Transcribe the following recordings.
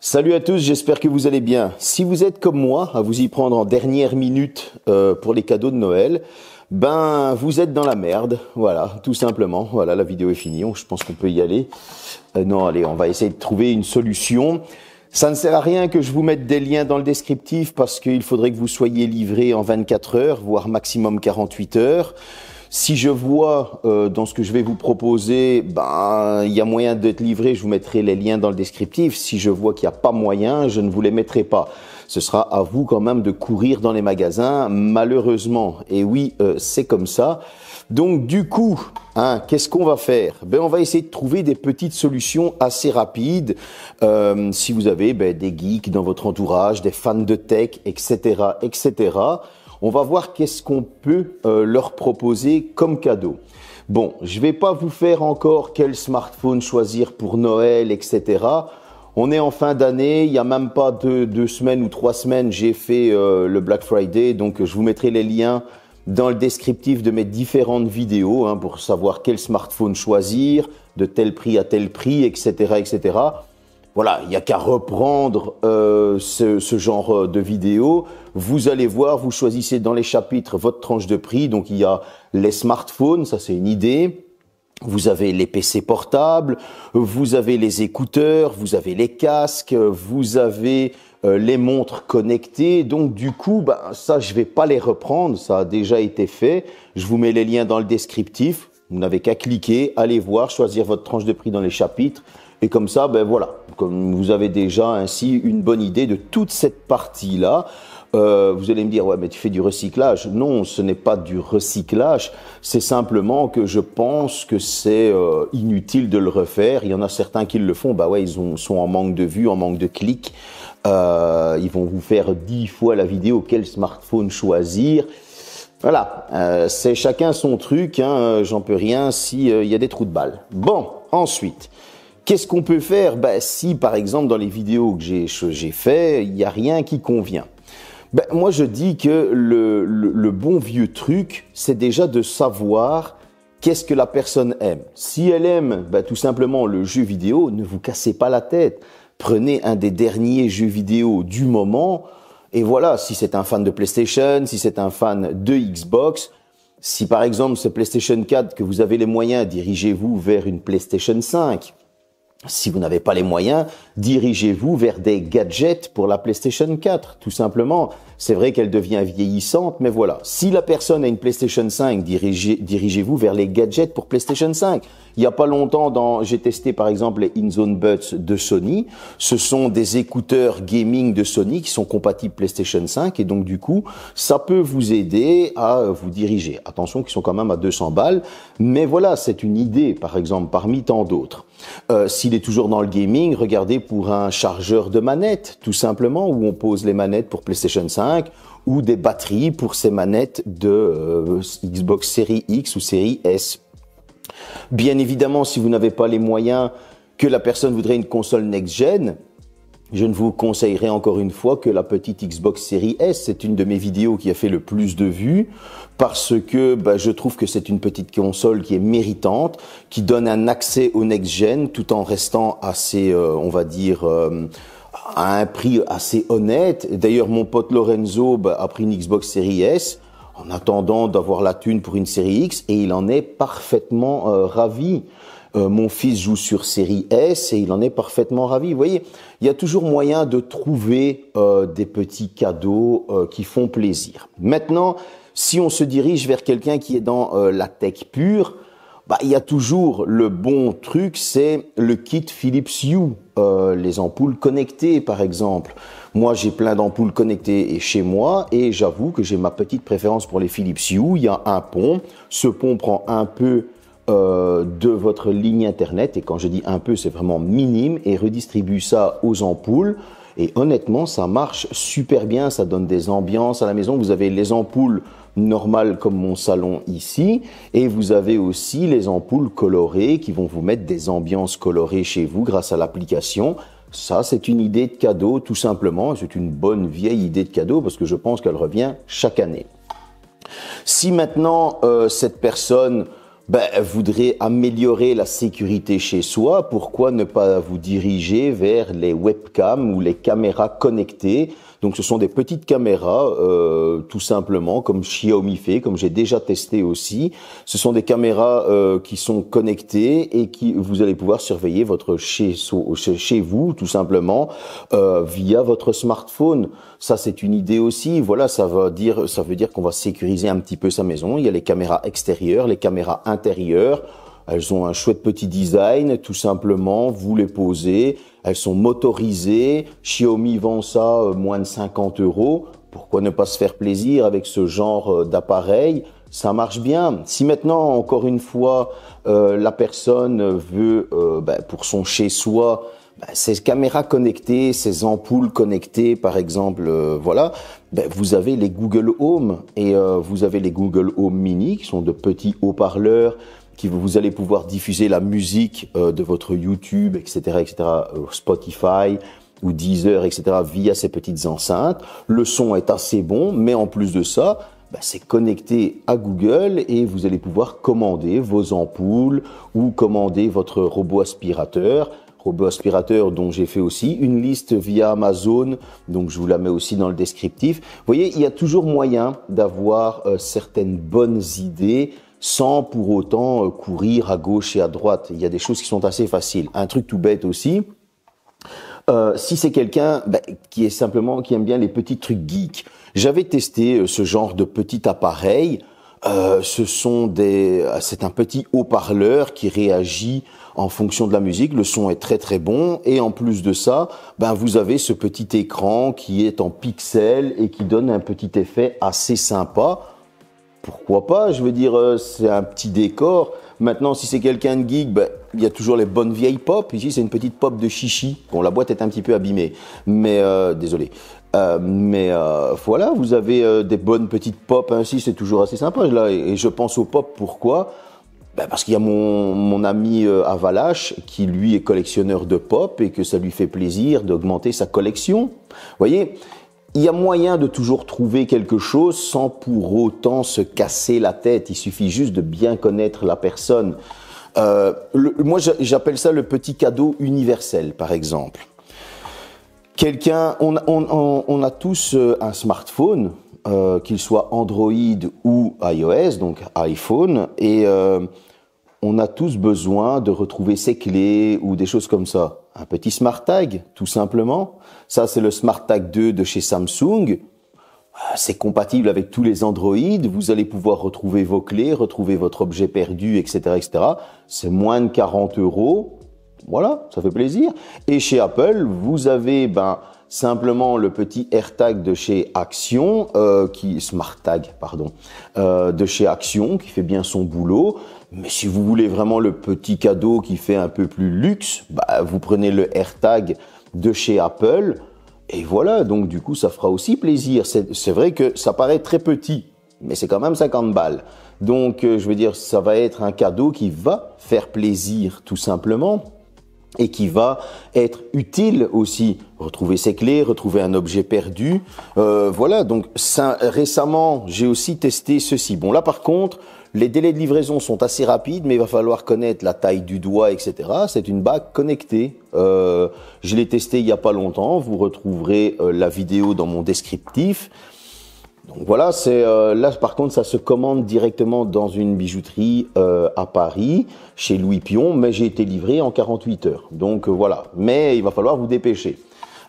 Salut à tous, j'espère que vous allez bien. Si vous êtes comme moi, à vous y prendre en dernière minute pour les cadeaux de Noël, ben vous êtes dans la merde, voilà, tout simplement. Voilà, la vidéo est finie, je pense qu'on peut y aller. Non, allez, on va essayer de trouver une solution. Ça ne sert à rien que je vous mette des liens dans le descriptif parce qu'il faudrait que vous soyez livré en 24 heures, voire maximum 48 heures. Si je vois dans ce que je vais vous proposer, ben il y a moyen d'être livré, je vous mettrai les liens dans le descriptif. Si je vois qu'il n'y a pas moyen, je ne vous les mettrai pas. Ce sera à vous quand même de courir dans les magasins, malheureusement. Et oui, c'est comme ça. Donc du coup, qu'est-ce qu'on va faire? Ben on va essayer de trouver des petites solutions assez rapides. Si vous avez des geeks dans votre entourage, des fans de tech, etc., etc. On va voir qu'est-ce qu'on peut leur proposer comme cadeau. Bon, je vais pas vous faire encore quel smartphone choisir pour Noël, etc. On est en fin d'année, il y a même pas deux semaines ou 3 semaines, j'ai fait le Black Friday, donc je vous mettrai les liens dans le descriptif de mes différentes vidéos pour savoir quel smartphone choisir, de tel prix à tel prix, etc., etc. Voilà, il n'y a qu'à reprendre ce genre de vidéo. Vous allez voir, vous choisissez dans les chapitres votre tranche de prix. Donc, il y a les smartphones, ça c'est une idée. Vous avez les PC portables, vous avez les écouteurs, vous avez les casques, vous avez les montres connectées. Donc, du coup, ça, je vais pas les reprendre. Ça a déjà été fait. Je vous mets les liens dans le descriptif. Vous n'avez qu'à cliquer, aller voir, choisir votre tranche de prix dans les chapitres. Et comme ça, voilà, comme vous avez déjà ainsi une bonne idée de toute cette partie-là. Vous allez me dire, ouais, mais tu fais du recyclage. Non, ce n'est pas du recyclage. C'est simplement que je pense que c'est inutile de le refaire. Il y en a certains qui le font. Ouais, sont en manque de vues, en manque de clics. Ils vont vous faire 10 fois la vidéo. Quel smartphone choisir? Voilà, c'est chacun son truc. J'en peux rien s'il y a des trous de balles. Bon, ensuite. Qu'est-ce qu'on peut faire? Si, par exemple, dans les vidéos que j'ai fait, il n'y a rien qui convient. Moi, je dis que le bon vieux truc, c'est déjà de savoir qu'est-ce que la personne aime. Si elle aime tout simplement le jeu vidéo, ne vous cassez pas la tête. Prenez un des derniers jeux vidéo du moment. Et voilà, si c'est un fan de PlayStation, si c'est un fan de Xbox, si par exemple c'est PlayStation 4 que vous avez les moyens, dirigez-vous vers une PlayStation 5. Si vous n'avez pas les moyens, dirigez-vous vers des gadgets pour la PlayStation 4, tout simplement. C'est vrai qu'elle devient vieillissante, mais voilà. Si la personne a une PlayStation 5, dirigez-vous vers les gadgets pour PlayStation 5. Il n'y a pas longtemps, j'ai testé par exemple les InZone Buds de Sony. Ce sont des écouteurs gaming de Sony qui sont compatibles PlayStation 5 et donc du coup, ça peut vous aider à vous diriger. Attention qu'ils sont quand même à 200 balles, mais voilà, c'est une idée par exemple parmi tant d'autres. S'il est toujours dans le gaming, regardez pour un chargeur de manette, tout simplement, où on pose les manettes pour PlayStation 5 ou des batteries pour ces manettes de Xbox Series X ou Series S. Bien évidemment, si vous n'avez pas les moyens, que la personne voudrait une console next-gen, je ne vous conseillerais encore une fois que la petite Xbox Series S. C'est une de mes vidéos qui a fait le plus de vues parce que je trouve que c'est une petite console qui est méritante, qui donne un accès au next-gen tout en restant assez, on va dire, à un prix assez honnête. D'ailleurs, mon pote Lorenzo a pris une Xbox Series S en attendant d'avoir la thune pour une série X et il en est parfaitement ravi. Mon fils joue sur série S et il en est parfaitement ravi. Vous voyez, il y a toujours moyen de trouver des petits cadeaux qui font plaisir. Maintenant, si on se dirige vers quelqu'un qui est dans la tech pure, il y a toujours le bon truc, c'est le kit Philips Hue, les ampoules connectées par exemple. Moi, j'ai plein d'ampoules connectées chez moi et j'avoue que j'ai ma petite préférence pour les Philips Hue. Il y a un pont, ce pont prend un peu de votre ligne internet et quand je dis un peu, c'est vraiment minime et redistribue ça aux ampoules. Et honnêtement, ça marche super bien, ça donne des ambiances à la maison. Vous avez les ampoules normales comme mon salon ici et vous avez aussi les ampoules colorées qui vont vous mettre des ambiances colorées chez vous grâce à l'application. Ça, c'est une idée de cadeau tout simplement. C'est une bonne vieille idée de cadeau parce que je pense qu'elle revient chaque année. Si maintenant cette personne voudrez améliorer la sécurité chez soi, pourquoi ne pas vous diriger vers les webcams ou les caméras connectées? Donc ce sont des petites caméras, tout simplement, comme Xiaomi fait, comme j'ai déjà testé aussi. Ce sont des caméras qui sont connectées et qui vous allez pouvoir surveiller votre chez vous, tout simplement, via votre smartphone. Ça, c'est une idée aussi. Voilà, ça veut dire qu'on va sécuriser un petit peu sa maison. Il y a les caméras extérieures, les caméras intérieures. Elles ont un chouette petit design, tout simplement, vous les posez, elles sont motorisées, Xiaomi vend ça moins de 50 €. Pourquoi ne pas se faire plaisir avec ce genre d'appareil? Ça marche bien. Si maintenant, encore une fois, la personne veut, pour son chez-soi, ces caméras connectées, ces ampoules connectées, par exemple, voilà, vous avez les Google Home et vous avez les Google Home Mini, qui sont de petits haut-parleurs, vous allez pouvoir diffuser la musique de votre YouTube, etc., Spotify ou Deezer, etc., via ces petites enceintes. Le son est assez bon, mais en plus de ça, c'est connecté à Google et vous allez pouvoir commander vos ampoules ou commander votre robot aspirateur dont j'ai fait aussi une liste via Amazon, donc je vous la mets aussi dans le descriptif. Vous voyez, il y a toujours moyen d'avoir certaines bonnes idées sans pour autant courir à gauche et à droite. Il y a des choses qui sont assez faciles. Un truc tout bête aussi, si c'est quelqu'un qui aime bien les petits trucs geeks. J'avais testé ce genre de petit appareil. C'est un petit haut-parleur qui réagit en fonction de la musique. Le son est très très bon et en plus de ça, vous avez ce petit écran qui est en pixels et qui donne un petit effet assez sympa. Pourquoi pas? Je veux dire, c'est un petit décor. Maintenant, si c'est quelqu'un de geek, il y a toujours les bonnes vieilles pop. Ici, c'est une petite pop de chichi. Bon, la boîte est un petit peu abîmée, mais désolé. Voilà, vous avez des bonnes petites pop ainsi, c'est toujours assez sympa là. Et je pense aux pop, pourquoi? Parce qu'il y a mon ami Avalash qui lui est collectionneur de pop et que ça lui fait plaisir d'augmenter sa collection. Vous voyez, il y a moyen de toujours trouver quelque chose sans pour autant se casser la tête. Il suffit juste de bien connaître la personne. Moi, j'appelle ça le petit cadeau universel, par exemple. On a tous un smartphone, qu'il soit Android ou iOS, donc iPhone, et on a tous besoin de retrouver ses clés ou des choses comme ça. Un petit Smart Tag, tout simplement. Ça, c'est le Smart Tag 2 de chez Samsung. C'est compatible avec tous les Android. Vous allez pouvoir retrouver vos clés, retrouver votre objet perdu, etc., etc. C'est moins de 40 €. Voilà, ça fait plaisir. Et chez Apple, vous avez simplement le petit AirTag de chez Action, Smart Tag, pardon, de chez Action, qui fait bien son boulot. Mais si vous voulez vraiment le petit cadeau qui fait un peu plus luxe, vous prenez le AirTag de chez Apple. Et voilà, donc du coup, ça fera aussi plaisir. C'est vrai que ça paraît très petit, mais c'est quand même 50 balles. Donc, je veux dire, ça va être un cadeau qui va faire plaisir, tout simplement. Et qui va être utile aussi. Retrouver ses clés, retrouver un objet perdu. Voilà, donc récemment, j'ai aussi testé ceci. Bon, là par contre, les délais de livraison sont assez rapides, mais il va falloir connaître la taille du doigt, etc. C'est une bague connectée. Je l'ai testé il n'y a pas longtemps. Vous retrouverez la vidéo dans mon descriptif. Donc voilà, là par contre ça se commande directement dans une bijouterie à Paris, chez Louis Pion, mais j'ai été livré en 48 heures. Donc voilà, mais il va falloir vous dépêcher.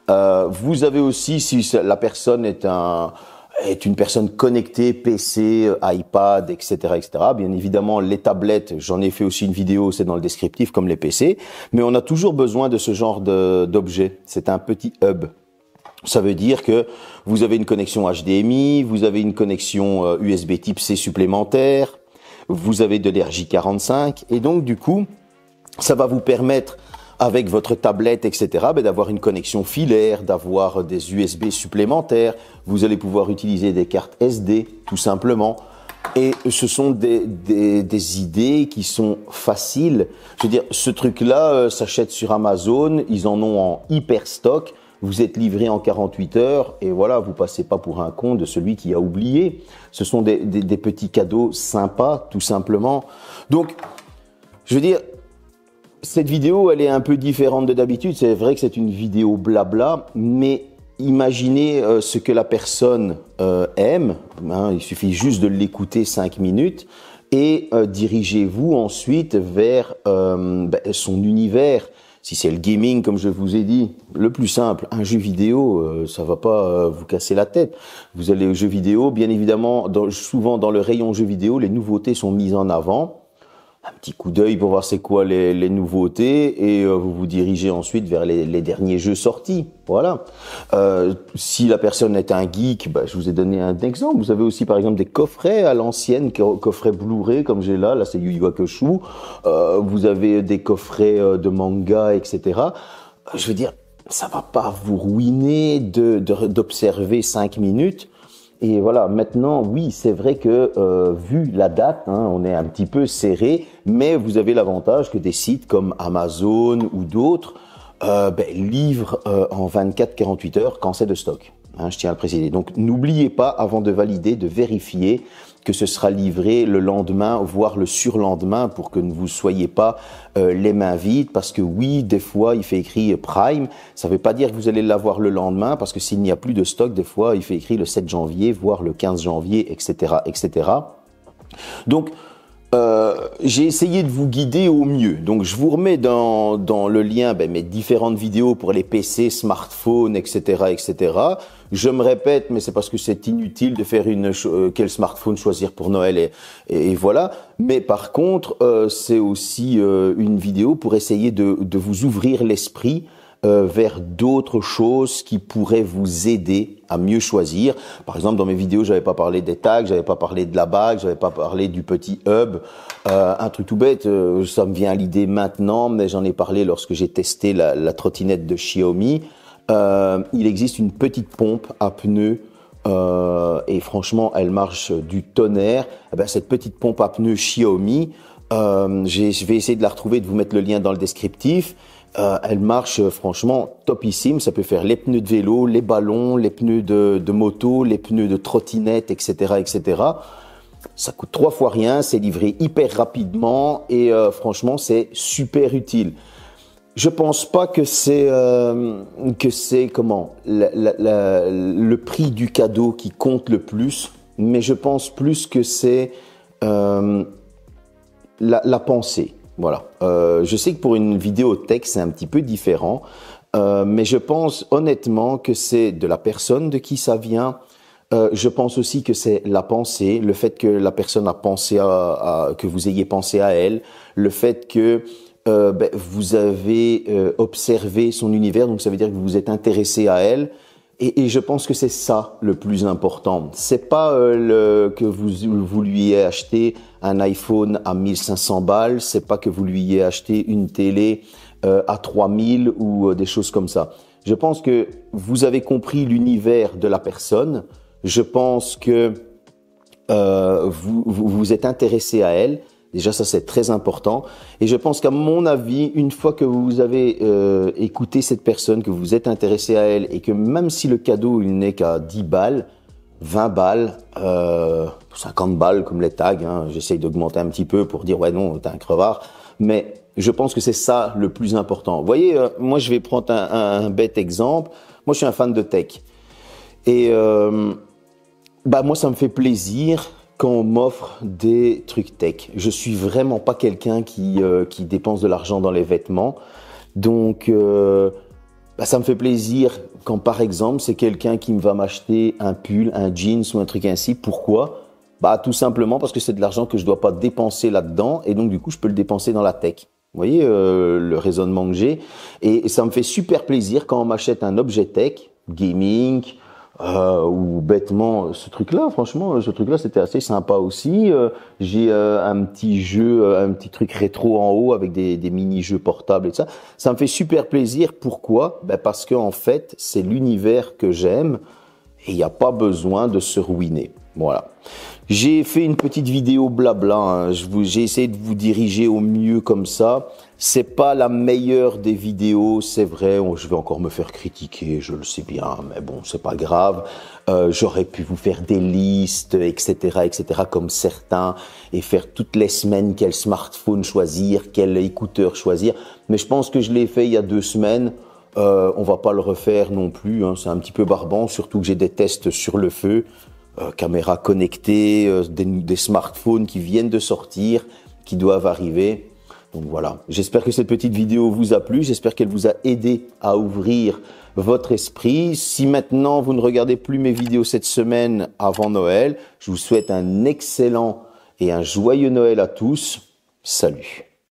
Vous avez aussi, si la personne est une personne connectée, PC, iPad, etc., etc. Bien évidemment, les tablettes, j'en ai fait aussi une vidéo, c'est dans le descriptif comme les PC, mais on a toujours besoin de ce genre d'objet. C'est un petit hub. Ça veut dire que vous avez une connexion HDMI, vous avez une connexion USB type C supplémentaire, vous avez de l'RJ45 et donc du coup, ça va vous permettre avec votre tablette, etc., d'avoir une connexion filaire, d'avoir des USB supplémentaires. Vous allez pouvoir utiliser des cartes SD, tout simplement. Et ce sont des idées qui sont faciles. Je veux dire, ce truc-là s'achète sur Amazon, ils en ont en hyper stock. vous êtes livré en 48 heures et voilà, vous passez pas pour un con de celui qui a oublié. Ce sont des petits cadeaux sympas, tout simplement. Donc, je veux dire, cette vidéo, elle est un peu différente de d'habitude. C'est vrai que c'est une vidéo blabla, mais imaginez ce que la personne aime. Hein, il suffit juste de l'écouter 5 minutes et dirigez-vous ensuite vers son univers. Si c'est le gaming, comme je vous ai dit, le plus simple, un jeu vidéo, ça va pas vous casser la tête. Vous allez au jeu vidéo, bien évidemment, souvent dans le rayon jeux vidéo, les nouveautés sont mises en avant. Un petit coup d'œil pour voir c'est quoi les nouveautés et vous vous dirigez ensuite vers les derniers jeux sortis. Voilà. Si la personne est un geek, je vous ai donné un exemple. Vous avez aussi par exemple des coffrets à l'ancienne, coffrets Blu-ray comme j'ai là c'est Yu Yu Hakusho. Vous avez des coffrets de manga, etc. Je veux dire, ça va pas vous ruiner d'observer 5 minutes. Et voilà, maintenant, oui, c'est vrai que vu la date, hein, on est un petit peu serré, mais vous avez l'avantage que des sites comme Amazon ou d'autres livrent en 24-48 heures quand c'est de stock. Hein, je tiens à le préciser. Donc, n'oubliez pas, avant de valider, de vérifier que ce sera livré le lendemain, voire le surlendemain, pour que ne vous soyez pas les mains vides. Parce que oui, des fois, il fait écrit Prime. Ça ne veut pas dire que vous allez l'avoir le lendemain, parce que s'il n'y a plus de stock, des fois, il fait écrit le 7 janvier, voire le 15 janvier, etc., etc. Donc, j'ai essayé de vous guider au mieux. Donc, je vous remets dans le lien mes différentes vidéos pour les PC, smartphones, etc., etc. Je me répète, mais c'est parce que c'est inutile de faire quel smartphone choisir pour Noël et voilà. Mais par contre, c'est aussi une vidéo pour essayer de vous ouvrir l'esprit vers d'autres choses qui pourraient vous aider à mieux choisir. Par exemple, dans mes vidéos, j'avais pas parlé des tags, j'avais pas parlé de la bague, j'avais pas parlé du petit hub. Un truc tout bête, ça me vient à l'idée maintenant, mais j'en ai parlé lorsque j'ai testé la trottinette de Xiaomi. Il existe une petite pompe à pneus et franchement, elle marche du tonnerre. Cette petite pompe à pneus Xiaomi, je vais essayer de la retrouver, de vous mettre le lien dans le descriptif. Elle marche franchement topissime. Ça peut faire les pneus de vélo, les ballons, les pneus de moto, les pneus de trottinette, etc., etc. Ça coûte 3 fois rien, c'est livré hyper rapidement et franchement, c'est super utile. Je pense pas que c'est le prix du cadeau qui compte le plus, mais je pense plus que c'est la pensée. Voilà. Je sais que pour une vidéo tech, c'est un petit peu différent, mais je pense honnêtement que c'est de la personne de qui ça vient. Je pense aussi que c'est la pensée, le fait que la personne a pensé que vous ayez pensé à elle, le fait que vous avez observé son univers, donc ça veut dire que vous vous êtes intéressé à elle. Et je pense que c'est ça le plus important. C'est pas que vous lui ayez acheté un iPhone à 1500 balles, c'est pas que vous lui ayez acheté une télé à 3000 ou des choses comme ça. Je pense que vous avez compris l'univers de la personne. Je pense que vous êtes intéressé à elle. Déjà, ça, c'est très important. Et je pense qu'à mon avis, une fois que vous avez écouté cette personne, que vous vous êtes intéressé à elle, et que même si le cadeau, il n'est qu'à 10 balles, 20 balles, 50 balles comme les tags, hein, j'essaye d'augmenter un petit peu pour dire, ouais, non, t'es un crevard. Mais je pense que c'est ça le plus important. Vous voyez, moi, je vais prendre un bête exemple. Moi, je suis un fan de tech. Et moi, ça me fait plaisir quand on m'offre des trucs tech. Je suis vraiment pas quelqu'un qui dépense de l'argent dans les vêtements. Donc, ça me fait plaisir quand, par exemple, c'est quelqu'un qui me va m'acheter un pull, un jeans ou un truc ainsi. Pourquoi ? Tout simplement parce que c'est de l'argent que je dois pas dépenser là-dedans et donc, du coup, je peux le dépenser dans la tech. Vous voyez le raisonnement que j'ai. Et ça me fait super plaisir quand on m'achète un objet tech, gaming, ou bêtement ce truc-là, franchement, ce truc-là c'était assez sympa aussi. J'ai un petit jeu, un petit truc rétro en haut avec des mini-jeux portables et tout ça. Ça me fait super plaisir. Pourquoi ? Parce que en fait, c'est l'univers que j'aime et il n'y a pas besoin de se ruiner. Voilà. J'ai fait une petite vidéo blabla, hein. J'ai essayé de vous diriger au mieux comme ça. C'est pas la meilleure des vidéos, c'est vrai. Je vais encore me faire critiquer, je le sais bien, mais bon, c'est pas grave. J'aurais pu vous faire des listes, etc., comme certains, et faire toutes les semaines quel smartphone choisir, quel écouteur choisir. Mais je pense que je l'ai fait il y a 2 semaines. On va pas le refaire non plus, hein. C'est un petit peu barbant, surtout que j'ai des tests sur le feu. Caméras connectées, des smartphones qui viennent de sortir, qui doivent arriver. Donc voilà, j'espère que cette petite vidéo vous a plu, j'espère qu'elle vous a aidé à ouvrir votre esprit. Si maintenant vous ne regardez plus mes vidéos cette semaine avant Noël, je vous souhaite un excellent et un joyeux Noël à tous. Salut!